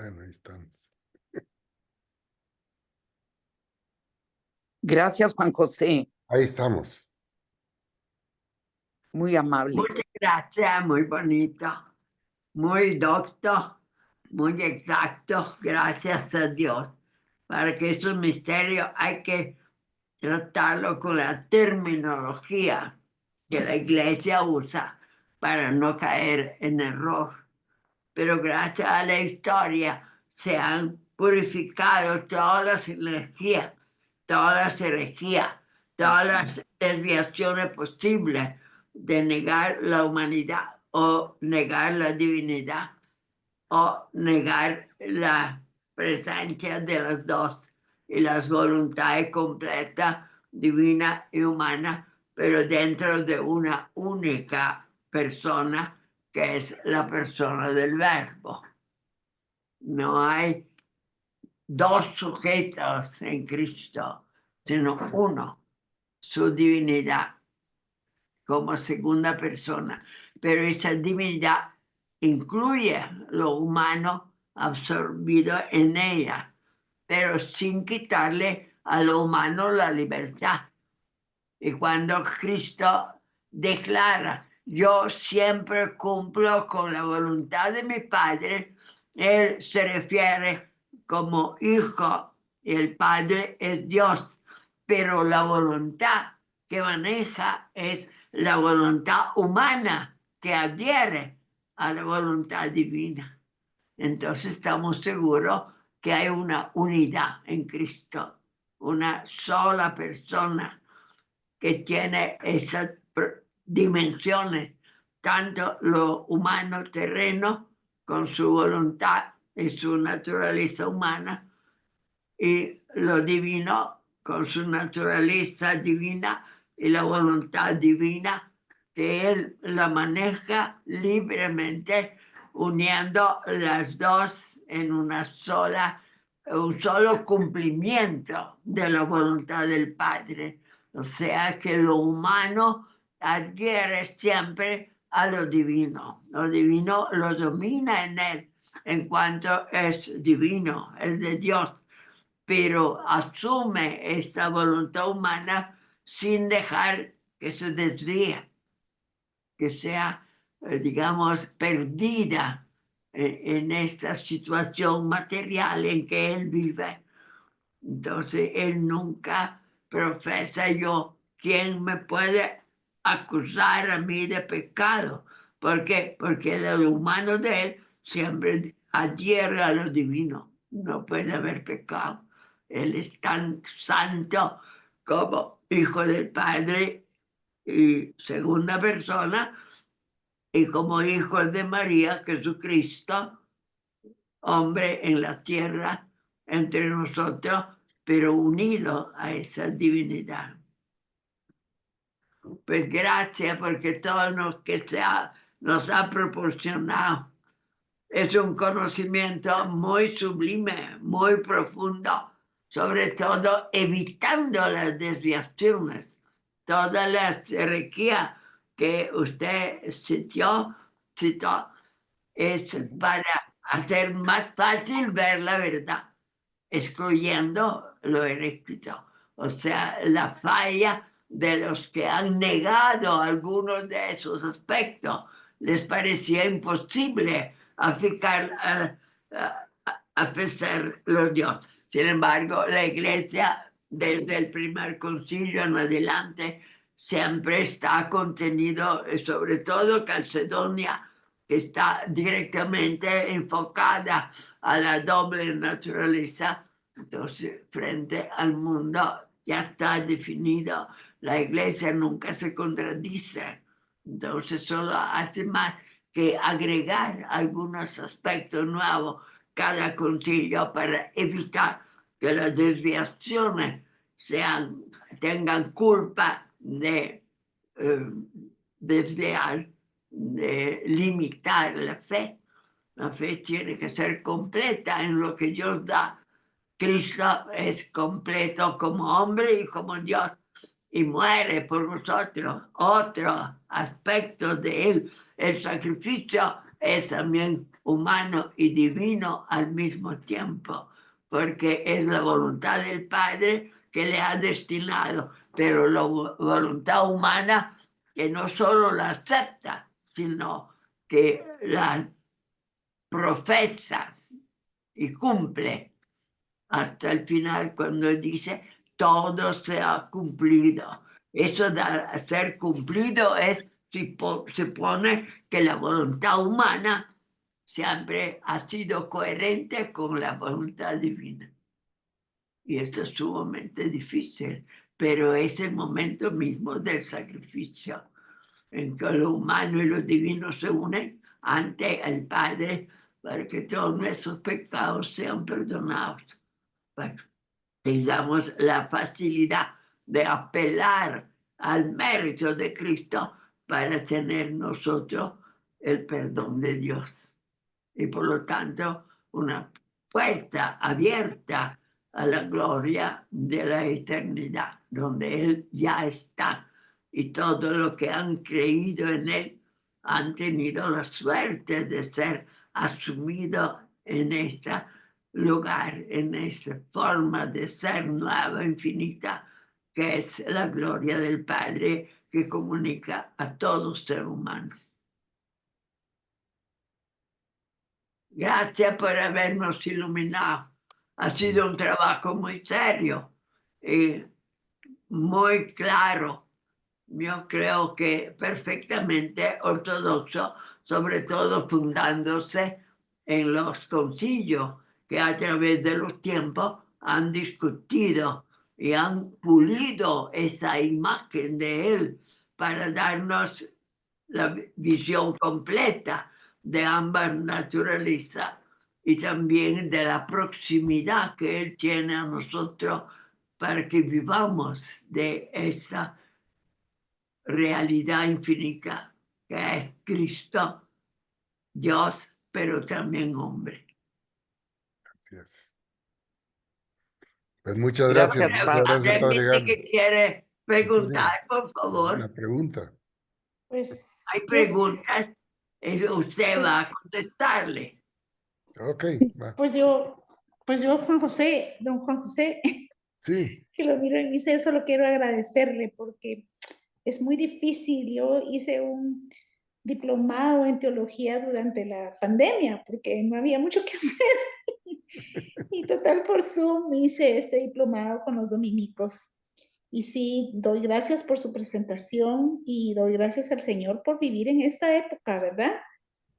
Bueno, ahí estamos. Gracias, Juan José. Ahí estamos. Muy amable. Muchas gracias, muy bonito, muy docto, muy exacto, gracias a Dios. Para que esos misterios hay que tratarlo con la terminología que la iglesia usa para no caer en error. Pero gracias a la historia se han purificado todas las energías, todas las herejías, todas las desviaciones posibles de negar la humanidad o negar la divinidad o negar la presencia de las dos y las voluntades completas, divina y humana, pero dentro de una única persona que es la persona del Verbo. No hay dos sujetos en Cristo, sino uno, su divinidad como segunda persona. Pero esa divinidad incluye lo humano absorbido en ella, pero sin quitarle a lo humano la libertad. Y cuando Cristo declara, yo siempre cumplo con la voluntad de mi Padre, Él se refiere como hijo y el Padre es Dios, pero la voluntad que maneja es la voluntad humana que adhiere a la voluntad divina. Entonces estamos seguros que hay una unidad en Cristo, una sola persona que tiene esas dimensiones, tanto lo humano terreno con su voluntad y su naturaleza humana, y lo divino con su naturaleza divina y la voluntad divina, que él la maneja libremente, uniendo las dos en un solo cumplimiento de la voluntad del Padre. O sea que lo humano adhiere siempre a lo divino lo domina en él en cuanto es divino, es de Dios, pero asume esta voluntad humana sin dejar que se desvíe, que sea, digamos, perdida en esta situación material en que él vive. Entonces, él nunca profesa yo, ¿quién me puede acusar a mí de pecado? ¿Por qué? Porque lo humano de él siempre adhiere a lo divino. No puede haber pecado. Él es tan santo como hijo del Padre y segunda persona, y como hijo de María, Jesucristo, hombre en la tierra entre nosotros, pero unido a esa divinidad. Pues gracias porque todo lo que nos ha proporcionado es un conocimiento muy sublime, muy profundo, sobre todo evitando las desviaciones. Toda la jerarquía que usted citó es para hacer más fácil ver la verdad, excluyendo lo herético. O sea, la falla de los que han negado algunos de esos aspectos. Les parecía imposible aficar los Dios. Sin embargo, la Iglesia, desde el primer concilio en adelante, siempre está contenido, sobre todo Calcedonia, que está directamente enfocada a la doble naturaleza. Entonces, frente al mundo ya está definido. La Iglesia nunca se contradice. Entonces, solo hace más que agregar algunos aspectos nuevos cada concilio para evitar que las desviaciones tengan culpa de desviar, de limitar la fe. La fe tiene que ser completa en lo que Dios da. Cristo es completo como hombre y como Dios y muere por nosotros. Otro aspecto de él, el sacrificio, es también humano y divino al mismo tiempo, porque es la voluntad del Padre que le ha destinado, pero la voluntad humana que no solo la acepta, sino que la profesa y cumple hasta el final cuando dice todo se ha cumplido. Eso de ser cumplido se pone que la voluntad humana siempre ha sido coherente con la voluntad divina. Y esto es sumamente difícil, pero es el momento mismo del sacrificio, en que lo humano y lo divino se unen ante el Padre para que todos nuestros pecados sean perdonados. Bueno, tengamos la facilidad de apelar al mérito de Cristo para tener nosotros el perdón de Dios. Y por lo tanto, una puerta abierta a la gloria de la eternidad, donde Él ya está. Y todo lo que han creído en Él han tenido la suerte de ser asumidos en esta lugar en esta forma de ser nueva, infinita, que es la gloria del Padre que comunica a todo ser humano. Gracias por habernos iluminado. Ha sido un trabajo muy serio y muy claro. Yo creo que perfectamente ortodoxo, sobre todo fundándose en los concilios que a través de los tiempos han discutido y han pulido esa imagen de él para darnos la visión completa de ambas naturalezas y también de la proximidad que él tiene a nosotros para que vivamos de esa realidad infinita que es Cristo, Dios, pero también hombre. Así es. Pues muchas Gracias, gracias, padre. Padre Realmente Galo. que quiere preguntar, por favor. Una pregunta. Pues Hay yo, preguntas, usted va a pues, contestarle. Ok, va. pues yo, pues yo, Juan José, don Juan José, Sí, que lo miro en mí, yo solo quiero agradecerle porque es muy difícil. Yo hice un diplomado en teología durante la pandemia porque no había mucho que hacer. Y total por Zoom hice este diplomado con los dominicos. Y sí, doy gracias por su presentación y doy gracias al Señor por vivir en esta época, ¿verdad?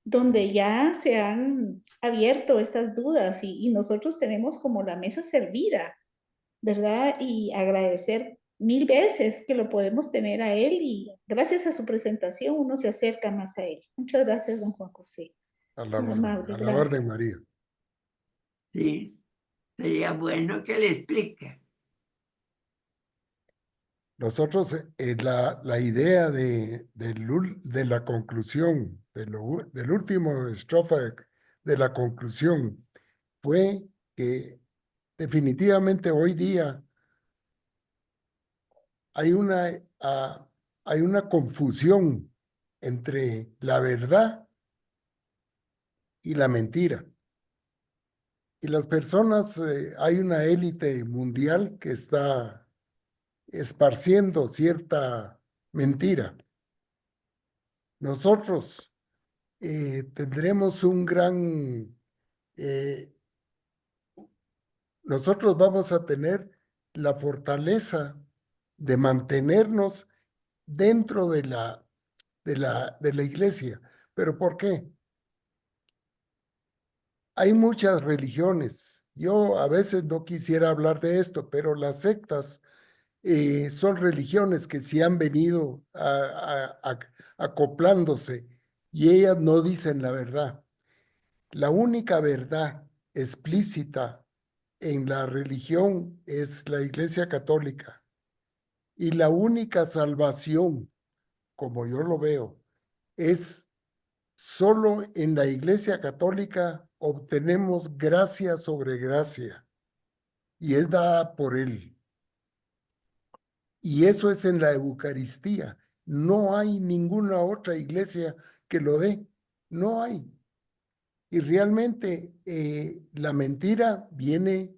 Donde ya se han abierto estas dudas y nosotros tenemos como la mesa servida, ¿verdad? Y agradecer mil veces que lo podemos tener a él y gracias a su presentación uno se acerca más a él. Muchas gracias, don Juan José. a la Muy orden, amable, a la gracias. orden, María. Sí, sería bueno que le explique. Nosotros, la idea de la conclusión, del último estrofa de la conclusión, fue que definitivamente hoy día hay hay una confusión entre la verdad y la mentira. Y las personas, hay una élite mundial que está esparciendo cierta mentira. Nosotros tendremos eh, nosotros vamos a tener la fortaleza de mantenernos dentro de la iglesia. ¿Pero por qué? Hay muchas religiones. Yo a veces no quisiera hablar de esto, pero las sectas son religiones que sí han venido acoplándose y ellas no dicen la verdad. La única verdad explícita en la religión es la Iglesia Católica y la única salvación, como yo lo veo, es solo en la Iglesia Católica obtenemos gracia sobre gracia y es dada por Él. Y eso es en la Eucaristía. No hay ninguna otra iglesia que lo dé. No hay. Y realmente la mentira viene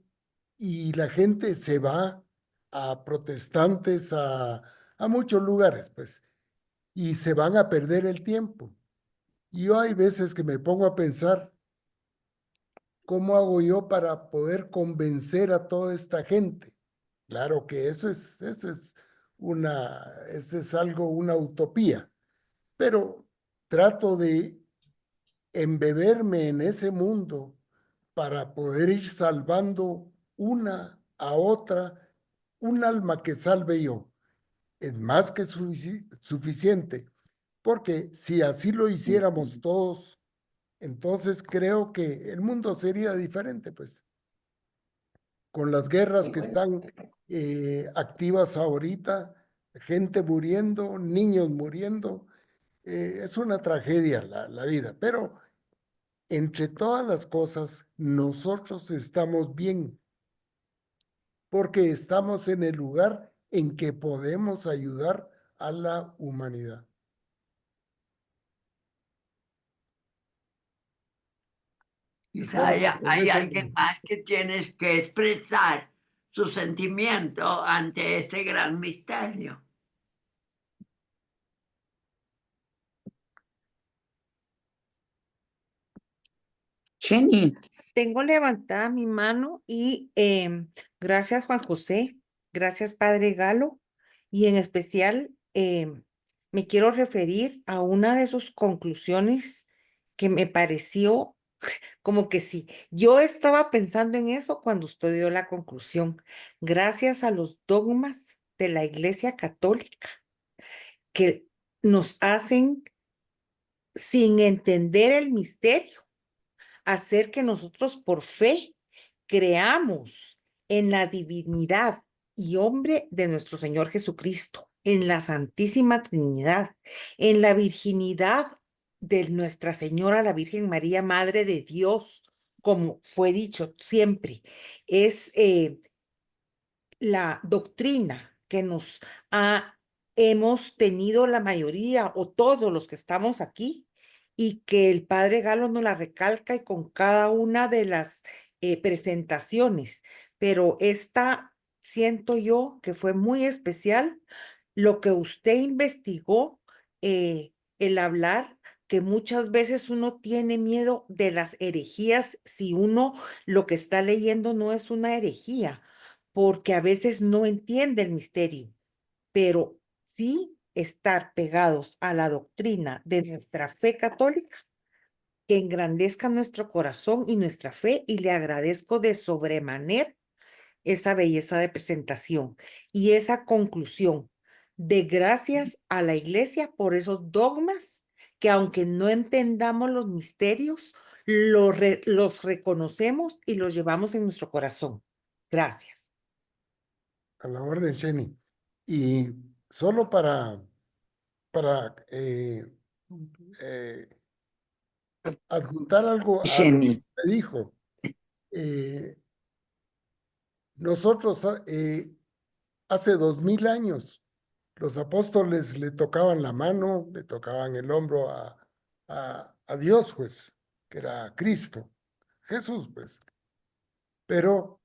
y la gente se va a protestantes, a muchos lugares, pues, y se van a perder el tiempo. Y yo hay veces que me pongo a pensar, ¿cómo hago yo para poder convencer a toda esta gente? Claro que eso es algo, una utopía, pero trato de embeberme en ese mundo para poder ir salvando una a otra, un alma que salve yo. Es más que suficiente, porque si así lo hiciéramos todos, entonces creo que el mundo sería diferente, pues, con las guerras que están activas ahorita, gente muriendo, niños muriendo, es una tragedia la vida, pero entre todas las cosas, nosotros estamos bien, porque estamos en el lugar en que podemos ayudar a la humanidad. Quizá hay Con eso- alguien más que tienes que expresar su sentimiento ante ese gran misterio. Jenny, tengo levantada mi mano y gracias Juan José, gracias Padre Galo y en especial me quiero referir a una de sus conclusiones que me pareció como que sí. Yo estaba pensando en eso cuando usted dio la conclusión. Gracias a los dogmas de la Iglesia Católica que nos hacen sin entender el misterio hacer que nosotros por fe creamos en la divinidad y hombre de nuestro Señor Jesucristo, en la Santísima Trinidad, en la virginidad de Nuestra Señora, la Virgen María, Madre de Dios, como fue dicho siempre. Es la doctrina que hemos tenido la mayoría o todos los que estamos aquí y que el Padre Galo nos la recalca y con cada una de las presentaciones, pero esta siento yo que fue muy especial lo que usted investigó, el hablar que muchas veces uno tiene miedo de las herejías si uno lo que está leyendo no es una herejía porque a veces no entiende el misterio, pero sí estar pegados a la doctrina de nuestra fe católica, que engrandezca nuestro corazón y nuestra fe, y le agradezco de sobremanera esa belleza de presentación y esa conclusión de gracias a la iglesia por esos dogmas que aunque no entendamos los misterios, los reconocemos y los llevamos en nuestro corazón. Gracias. A la orden, Jenny. Y solo para adjuntar algo a lo que Jenny. me dijo. Nosotros hace 2000 años, los apóstoles le tocaban la mano, le tocaban el hombro a Dios, pues, que era Cristo, Jesús, pues. Pero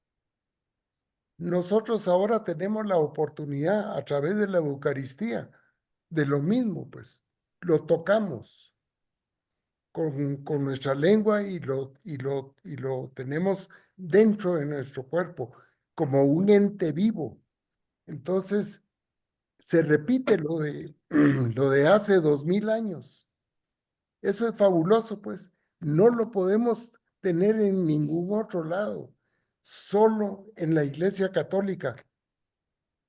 nosotros ahora tenemos la oportunidad a través de la Eucaristía de lo mismo, pues. Lo tocamos con nuestra lengua y lo tenemos dentro de nuestro cuerpo como un ente vivo. Entonces, se repite lo de hace 2000 años. Eso es fabuloso, pues. No lo podemos tener en ningún otro lado, solo en la Iglesia Católica,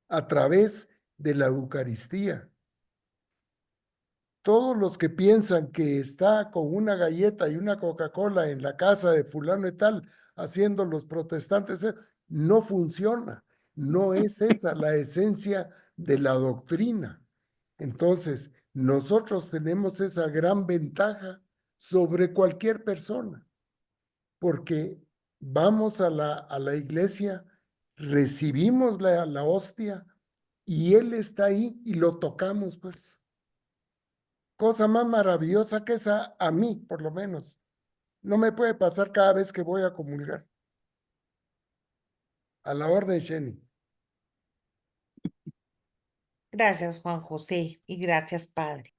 a través de la Eucaristía. Todos los que piensan que está con una galleta y una Coca-Cola en la casa de fulano y tal, haciendo los protestantes, no funciona. No es esa la esencia de la doctrina. Entonces, nosotros tenemos esa gran ventaja sobre cualquier persona, porque vamos a la iglesia, recibimos la hostia y Él está ahí y lo tocamos, pues. Cosa más maravillosa que esa, a mí, por lo menos. No me puede pasar cada vez que voy a comulgar. A la orden, Jenny. Gracias, Juan José, y gracias, Padre.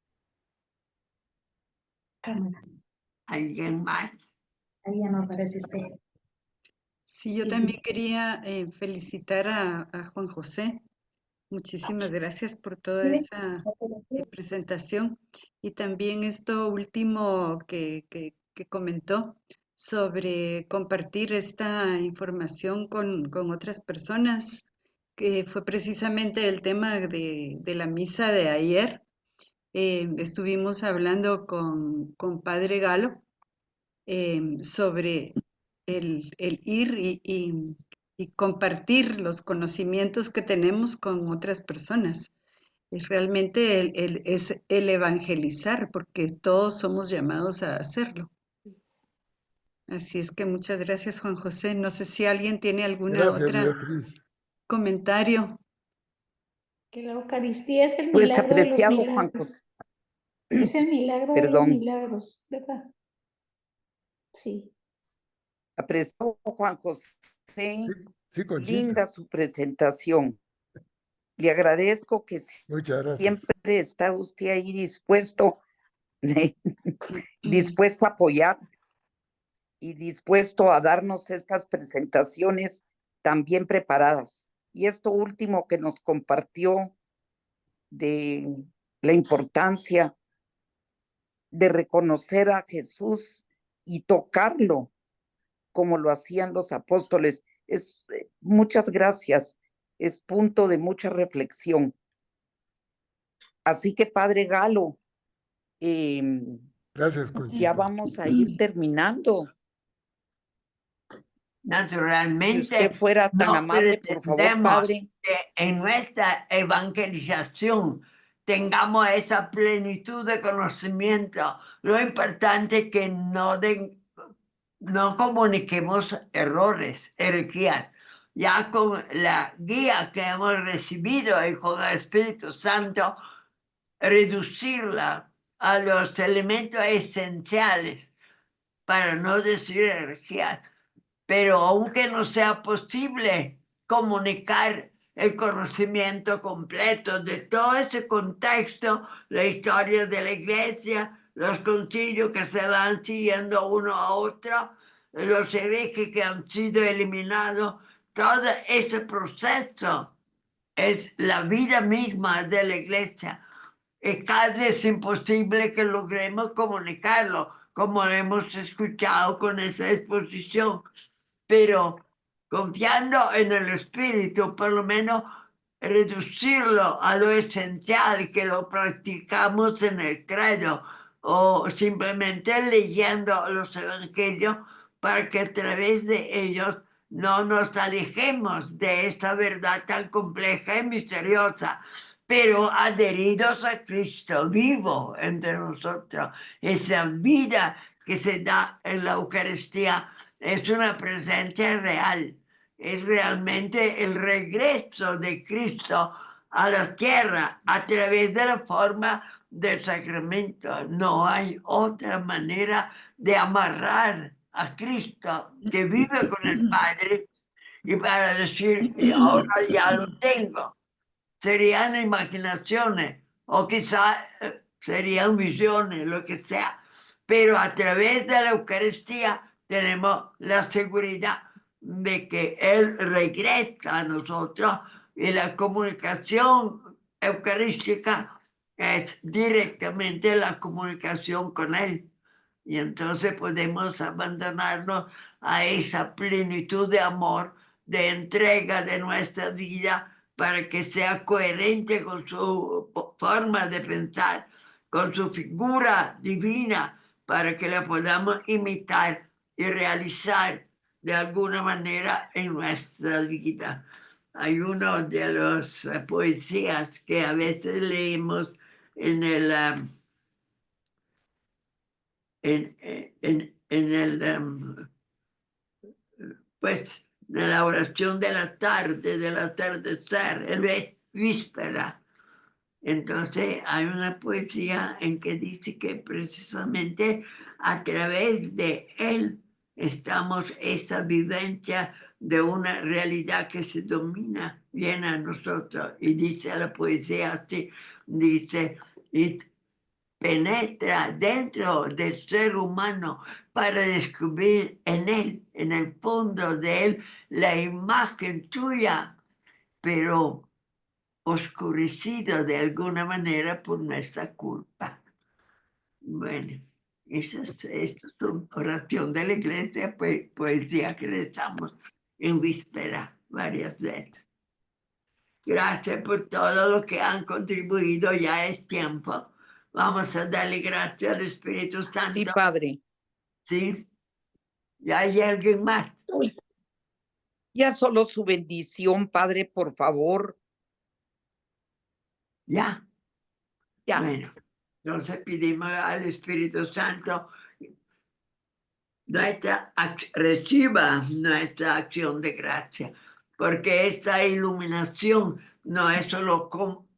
Cámara. ¿Alguien más? Ahí ya no aparece usted. Sí, yo Sí, también sí. quería felicitar a Juan José. Muchísimas gracias por toda Mire, esa fotografía. presentación y también esto último que comentó sobre compartir esta información con otras personas, que fue precisamente el tema de la misa de ayer. Estuvimos hablando con Padre Galo sobre el ir y compartir los conocimientos que tenemos con otras personas. Es realmente es el evangelizar, porque todos somos llamados a hacerlo. Así es que muchas gracias, Juan José. No sé si alguien tiene alguna Gracias, otra Beatriz. comentario. Que la Eucaristía es el Pues milagro de los apreciado Juan milagros. José, Es el milagro de los perdón. milagros, ¿verdad? Sí. Apreciado Juan José, Sí, sí, Conchita. linda su presentación. Le agradezco que Muchas gracias. siempre está usted ahí dispuesto, dispuesto a apoyar y dispuesto a darnos estas presentaciones tan bien preparadas. Y esto último que nos compartió de la importancia de reconocer a Jesús y tocarlo como lo hacían los apóstoles. Muchas gracias, es punto de mucha reflexión. Así que, Padre Galo, Gracias, ya Conchita. vamos a ir terminando. Si Naturalmente, usted fuera tan no amable, por favor, pretendemos Padre. que en nuestra evangelización tengamos esa plenitud de conocimiento. Lo importante es que no comuniquemos errores, herejías. Ya con la guía que hemos recibido y con el Espíritu Santo, reducirla a los elementos esenciales, para no decir herejías. Pero aunque no sea posible comunicar el conocimiento completo de todo ese contexto, la historia de la iglesia, los concilios que se van siguiendo uno a otro, los herejes que han sido eliminados, todo ese proceso es la vida misma de la iglesia. Casi es imposible que logremos comunicarlo, como hemos escuchado con esa exposición, pero confiando en el Espíritu, por lo menos reducirlo a lo esencial, que lo practicamos en el credo, o simplemente leyendo los evangelios para que a través de ellos no nos alejemos de esta verdad tan compleja y misteriosa, pero adheridos a Cristo vivo entre nosotros. Esa vida que se da en la Eucaristía es una presencia real, es realmente el regreso de Cristo a la tierra a través de la forma del sacramento. No hay otra manera de amarrar a Cristo que vive con el Padre y para decir, y ahora ya lo tengo. Serían imaginaciones o quizá serían visiones, lo que sea. Pero a través de la Eucaristía tenemos la seguridad de que Él regresa a nosotros y la comunicación eucarística es directamente la comunicación con Él. Y entonces podemos abandonarnos a esa plenitud de amor, de entrega de nuestra vida, para que sea coherente con su forma de pensar, con su figura divina, para que la podamos imitar y realizar de alguna manera en nuestra vida. Hay uno de las poesías que a veces leemos en el pues de la oración de la tarde, del atardecer, el víspera. Entonces hay una poesía en que dice que precisamente a través de él estamos esa vivencia de una realidad que se domina bien a nosotros. Y dice la poesía así, dice, y penetra dentro del ser humano para descubrir en él, en el fondo de él, la imagen tuya, pero oscurecido de alguna manera por nuestra culpa. Bueno, esta es una oración de la iglesia, poesía que rezamos en víspera varias veces. Gracias por todo lo que han contribuido, ya es tiempo. Vamos a darle gracias al Espíritu Santo. Sí, Padre. ¿Sí? ¿Ya hay alguien más? Uy. Ya solo su bendición, Padre, por favor. ¿Ya? Ya. Bueno, entonces pedimos al Espíritu Santo reciba nuestra acción de gracia, porque esta iluminación no es solo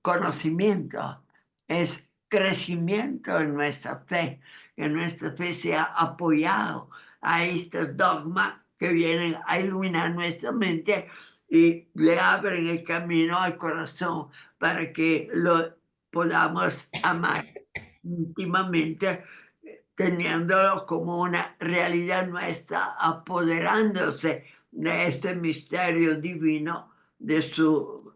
conocimiento, es crecimiento en nuestra fe, que nuestra fe sea apoyado a este dogma que vienen a iluminar nuestra mente y le abren el camino al corazón para que lo podamos amar íntimamente, teniéndolo como una realidad nuestra, apoderándose de este misterio divino, de su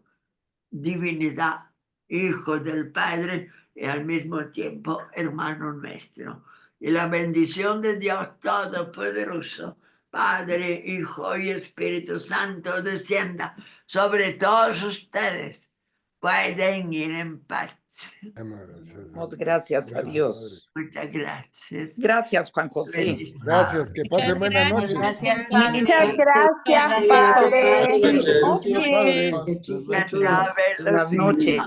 divinidad, Hijo del Padre y al mismo tiempo hermano nuestro. Y la bendición de Dios Todopoderoso, Padre, Hijo y Espíritu Santo, descienda sobre todos ustedes. Pueden ir en paz. Damos gracias a Dios. Muchas gracias. Gracias, Juan José. Bendiciones. Gracias, que pasen buena noche. Gracias, Padre. Muchas gracias, Gracias, Padre. Gracias, Padre. Que la Buenas velocidad noches.